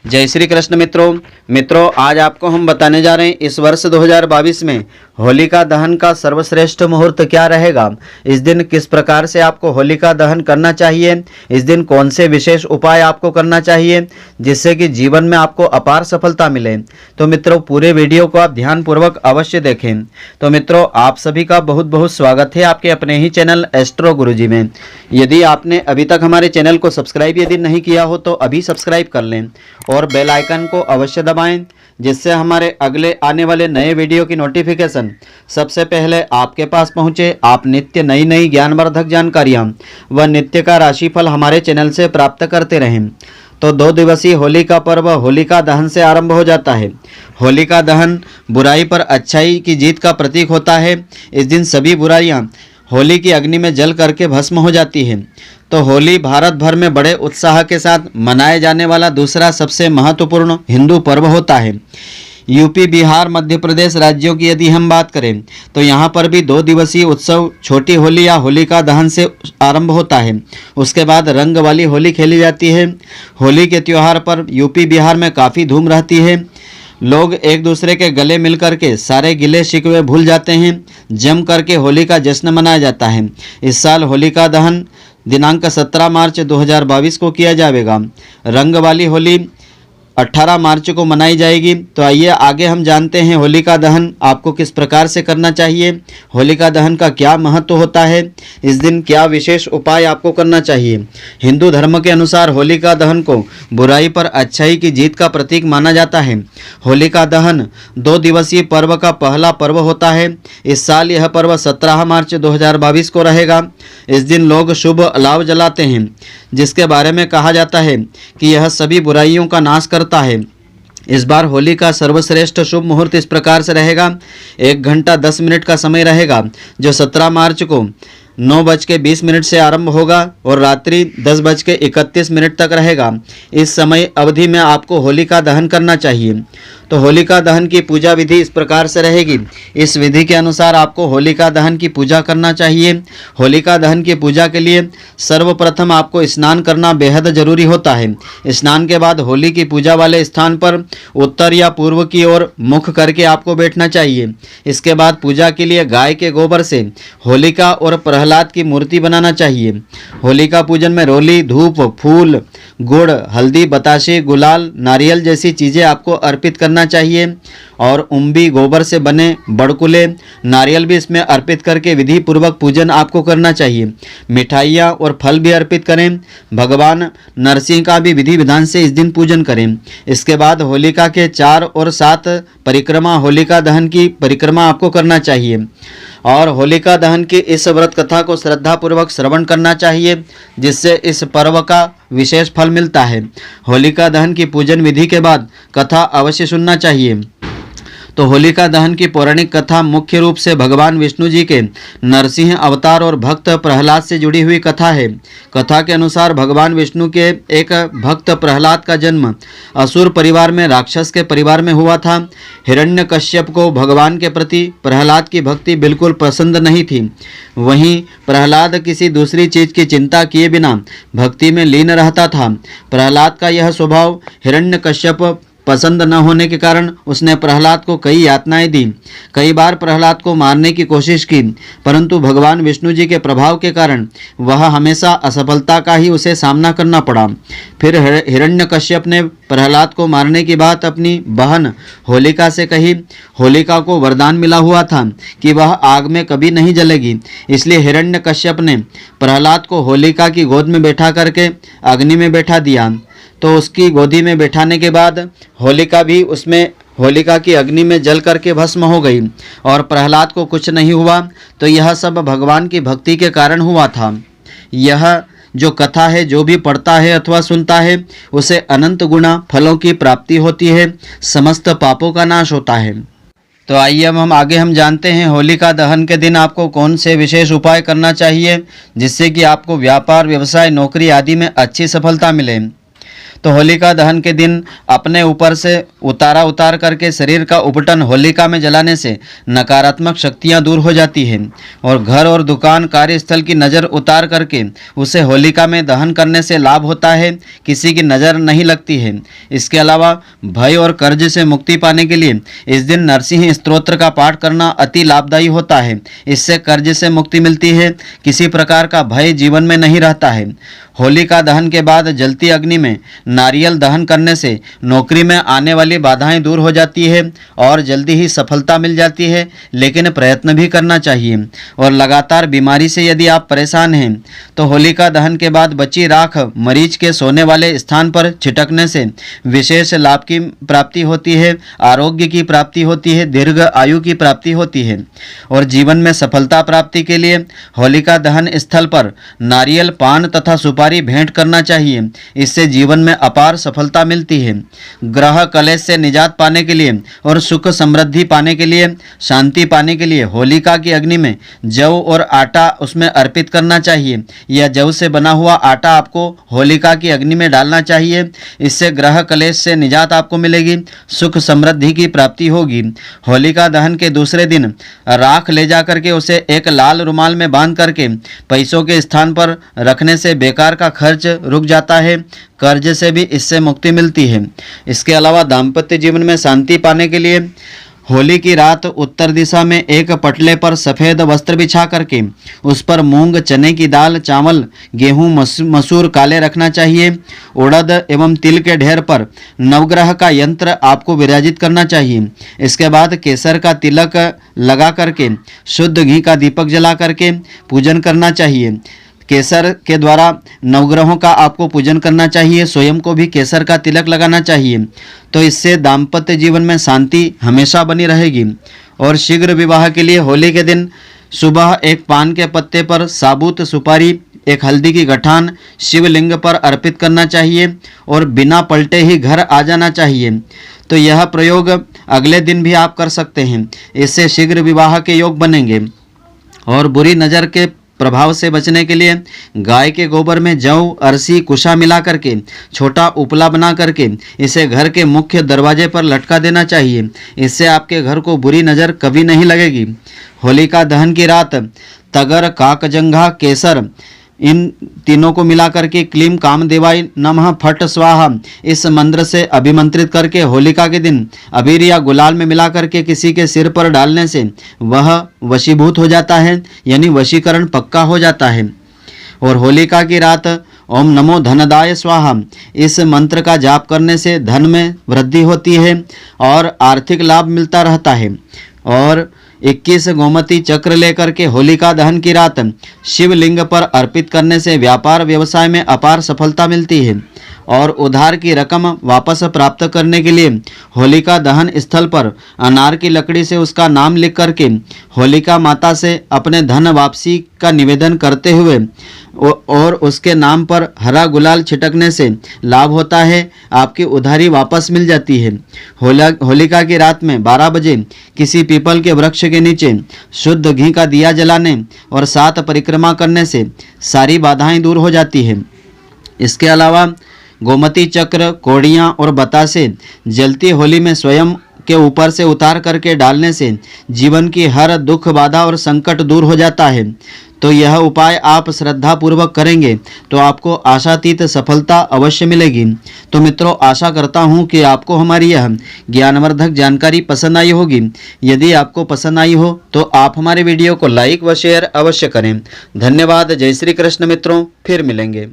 जय श्री कृष्ण मित्रों आज आपको हम बताने जा रहे हैं इस वर्ष 2022 में होलिका दहन का सर्वश्रेष्ठ मुहूर्त क्या रहेगा। इस दिन किस प्रकार से आपको होलिका दहन करना चाहिए, इस दिन कौन से विशेष उपाय आपको करना चाहिए जिससे कि जीवन में आपको अपार सफलता मिले। तो मित्रों पूरे वीडियो को आप ध्यानपूर्वक अवश्य देखें। तो मित्रों आप सभी का बहुत बहुत स्वागत है आपके अपने ही चैनल एस्ट्रो गुरुजी में। यदि आपने अभी तक हमारे चैनल को सब्सक्राइब यदि नहीं किया हो तो अभी सब्सक्राइब कर लें और बेल आइकन को अवश्य दबाएं जिससे हमारे अगले आने वाले नए वीडियो की नोटिफिकेशन सबसे पहले आपके पास पहुंचे। आप नित्य नई ज्ञानवर्धक जानकारियां व नित्य का राशिफल हमारे चैनल से प्राप्त करते रहें। तो 2 दिवसीय होली का पर्व होलिका दहन से आरंभ हो जाता है। होलिका दहन बुराई पर अच्छाई की जीत का प्रतीक होता है। इस दिन सभी बुराइयां होली की अग्नि में जल करके भस्म हो जाती है। तो होली भारत भर में बड़े उत्साह के साथ मनाए जाने वाला दूसरा सबसे महत्वपूर्ण हिंदू पर्व होता है। यूपी, बिहार, मध्य प्रदेश राज्यों की यदि हम बात करें तो यहाँ पर भी 2 दिवसीय उत्सव छोटी होली या होलिका दहन से आरंभ होता है। उसके बाद रंग वाली होली खेली जाती है। होली के त्यौहार पर यूपी, बिहार में काफ़ी धूम रहती है। लोग एक दूसरे के गले मिल करके सारे गिले शिकवे भूल जाते हैं। जम करके होली का जश्न मनाया जाता है। इस साल होलिका दहन दिनांक 17 मार्च 2022 को किया जाएगा। रंग वाली होली 18 मार्च को मनाई जाएगी। तो आइए आगे हम जानते हैं होलिका दहन आपको किस प्रकार से करना चाहिए, होलिका दहन का क्या महत्व होता है, इस दिन क्या विशेष उपाय आपको करना चाहिए। हिंदू धर्म के अनुसार होलिका दहन को बुराई पर अच्छाई की जीत का प्रतीक माना जाता है। होलिका दहन 2 दिवसीय पर्व का पहला पर्व होता है। इस साल यह पर्व 17 मार्च 2022 को रहेगा। इस दिन लोग शुभ अलाव जलाते हैं जिसके बारे में कहा जाता है कि यह सभी बुराइयों का नाश करता है। इस बार होली का सर्वश्रेष्ठ शुभ मुहूर्त इस प्रकार से रहेगा। 1 घंटा 10 मिनट का समय रहेगा जो 17 मार्च को 9:20 से आरंभ होगा और रात्रि 10:31 तक रहेगा। इस समय अवधि में आपको होलिका दहन करना चाहिए। तो होलिका दहन की पूजा विधि इस प्रकार से रहेगी। इस विधि के अनुसार आपको होलिका दहन की पूजा करना चाहिए। होलिका दहन की पूजा के लिए सर्वप्रथम आपको स्नान करना बेहद जरूरी होता है। स्नान के बाद होली की पूजा वाले स्थान पर उत्तर या पूर्व की ओर मुख करके आपको बैठना चाहिए। इसके बाद पूजा के लिए गाय के गोबर से होलिका और प्रहलाद की मूर्ति बनाना चाहिए। होलिका पूजन में रोली, धूप, फूल, गुड़, हल्दी, बताशे, गुलाल, नारियल जैसी चीज़ें आपको अर्पित करना चाहिए और उम्बी, गोबर से बने बड़कुले, नारियल भी इसमें अर्पित करके विधि पूर्वक पूजन आपको करना चाहिए। मिठाइयाँ और फल भी अर्पित करें। भगवान नरसिंह का भी विधि विधान से इस दिन पूजन करें। इसके बाद होलिका के 4 और 7 परिक्रमा, होलिका दहन की परिक्रमा आपको करना चाहिए और होलिका दहन की इस व्रत कथा को श्रद्धापूर्वक श्रवण करना चाहिए जिससे इस पर्व का विशेष फल मिलता है। होलिका दहन की पूजन विधि के बाद कथा अवश्य सुनना चाहिए। तो होलिका दहन की पौराणिक कथा मुख्य रूप से भगवान विष्णु जी के नरसिंह अवतार और भक्त प्रहलाद से जुड़ी हुई कथा है। कथा के अनुसार भगवान विष्णु के एक भक्त प्रहलाद का जन्म असुर परिवार में राक्षस के परिवार में हुआ था। हिरण्यकश्यप को भगवान के प्रति प्रहलाद की भक्ति बिल्कुल पसंद नहीं थी। वहीं प्रहलाद किसी दूसरी चीज की चिंता किए बिना भक्ति में लीन रहता था। प्रहलाद का यह स्वभाव हिरण्यकश्यप पसंद न होने के कारण उसने प्रहलाद को कई यातनाएं दी। कई बार प्रहलाद को मारने की कोशिश की परंतु भगवान विष्णु जी के प्रभाव के कारण वह हमेशा असफलता का ही उसे सामना करना पड़ा। फिर हिरण्यकश्यप ने प्रहलाद को मारने की बात अपनी बहन होलिका से कही। होलिका को वरदान मिला हुआ था कि वह आग में कभी नहीं जलेगी, इसलिए हिरण्यकश्यप ने प्रहलाद को होलिका की गोद में बैठा करके अग्नि में बैठा दिया। तो उसकी गोदी में बैठाने के बाद होलिका भी उसमें होलिका की अग्नि में जल करके भस्म हो गई और प्रहलाद को कुछ नहीं हुआ। तो यह सब भगवान की भक्ति के कारण हुआ था। यह जो कथा है जो भी पढ़ता है अथवा सुनता है उसे अनंत गुना फलों की प्राप्ति होती है, समस्त पापों का नाश होता है। तो आइए अब हम आगे जानते हैं होलिका दहन के दिन आपको कौन से विशेष उपाय करना चाहिए जिससे कि आपको व्यापार, व्यवसाय, नौकरी आदि में अच्छी सफलता मिले। तो होलिका दहन के दिन अपने ऊपर से उतार करके शरीर का उपटन होलिका में जलाने से नकारात्मक शक्तियां दूर हो जाती हैं और घर और दुकान कार्यस्थल की नज़र उतार करके उसे होलिका में दहन करने से लाभ होता है, किसी की नज़र नहीं लगती है। इसके अलावा भय और कर्ज से मुक्ति पाने के लिए इस दिन नरसिंह स्तोत्र का पाठ करना अति लाभदायी होता है। इससे कर्ज से मुक्ति मिलती है, किसी प्रकार का भय जीवन में नहीं रहता है। होलिका दहन के बाद जलती अग्नि में नारियल दहन करने से नौकरी में आने वाली बाधाएं दूर हो जाती है और जल्दी ही सफलता मिल जाती है, लेकिन प्रयत्न भी करना चाहिए। और लगातार बीमारी से यदि आप परेशान हैं तो होलिका दहन के बाद बची राख मरीज के सोने वाले स्थान पर छिटकने से विशेष लाभ की प्राप्ति होती है, आरोग्य की प्राप्ति होती है, दीर्घ आयु की प्राप्ति होती है। और जीवन में सफलता प्राप्ति के लिए होलिका दहन स्थल पर नारियल, पान तथा सुपारी भेंट करना चाहिए। इससे जीवन में अपार सफलता मिलती है। ग्रह कलेश से निजात पाने के लिए और सुख समृद्धि पाने के लिए, शांति पाने के लिए होलिका की अग्नि में जौ और आटा उसमें अर्पित करना चाहिए। यह जौ से बना हुआ आटा आपको होलिका की अग्नि में डालना चाहिए। इससे ग्रह कलेश से निजात आपको मिलेगी, सुख समृद्धि की प्राप्ति होगी। होलिका दहन के दूसरे दिन राख ले जा करके उसे एक लाल रुमाल में बांध करके पैसों के स्थान पर रखने से बेकार का खर्च रुक जाता है, कर्ज से भी इससे मुक्ति मिलती है। इसके अलावा दाम्पत्य जीवन में शांति पाने के लिए होली की रात उत्तर दिशा में एक पटले पर सफ़ेद वस्त्र बिछा करके उस पर मूंग, चने की दाल, चावल, गेहूं, मसूर काले रखना चाहिए। उड़द एवं तिल के ढेर पर नवग्रह का यंत्र आपको विराजित करना चाहिए। इसके बाद केसर का तिलक लगा करके शुद्ध घी का दीपक जला करके पूजन करना चाहिए। केसर के द्वारा नवग्रहों का आपको पूजन करना चाहिए, स्वयं को भी केसर का तिलक लगाना चाहिए। तो इससे दाम्पत्य जीवन में शांति हमेशा बनी रहेगी। और शीघ्र विवाह के लिए होली के दिन सुबह एक पान के पत्ते पर साबुत सुपारी, एक हल्दी की गठान शिवलिंग पर अर्पित करना चाहिए और बिना पलटे ही घर आ जाना चाहिए। तो यह प्रयोग अगले दिन भी आप कर सकते हैं। इससे शीघ्र विवाह के योग बनेंगे। और बुरी नज़र के प्रभाव से बचने के लिए गाय के गोबर में जौ, अरसी, कुशा मिला करके छोटा उपला बना करके इसे घर के मुख्य दरवाजे पर लटका देना चाहिए। इससे आपके घर को बुरी नज़र कभी नहीं लगेगी। होलिका दहन की रात तगर, काकजंघा, केसर इन तीनों को मिला करके क्लीम कामदेवाय नमः फट स्वाहा इस मंत्र से अभिमंत्रित करके होलिका के दिन अबीर या गुलाल में मिला करके किसी के सिर पर डालने से वह वशीभूत हो जाता है, यानी वशीकरण पक्का हो जाता है। और होलिका की रात ओम नमो धनदाय स्वाहा इस मंत्र का जाप करने से धन में वृद्धि होती है और आर्थिक लाभ मिलता रहता है। और 21 गोमती चक्र लेकर के होलिका दहन की रात शिवलिंग पर अर्पित करने से व्यापार व्यवसाय में अपार सफलता मिलती है। और उधार की रकम वापस प्राप्त करने के लिए होलिका दहन स्थल पर अनार की लकड़ी से उसका नाम लिख करके होलिका माता से अपने धन वापसी का निवेदन करते हुए और उसके नाम पर हरा गुलाल छिटकने से लाभ होता है, आपकी उधारी वापस मिल जाती है। होलिका की रात में 12 बजे किसी पीपल के वृक्ष के नीचे शुद्ध घी का दिया जलाने और 7 परिक्रमा करने से सारी बाधाएं दूर हो जाती है। इसके अलावा गोमती चक्र, कोड़ियाँ और बतासे जलती होली में स्वयं के ऊपर से उतार करके डालने से जीवन की हर दुख, बाधा और संकट दूर हो जाता है। तो यह उपाय आप श्रद्धा पूर्वक करेंगे तो आपको आशातीत सफलता अवश्य मिलेगी। तो मित्रों, आशा करता हूँ कि आपको हमारी यह ज्ञानवर्धक जानकारी पसंद आई होगी। यदि आपको पसंद आई हो तो आप हमारे वीडियो को लाइक व शेयर अवश्य करें। धन्यवाद। जय श्री कृष्ण मित्रों, फिर मिलेंगे।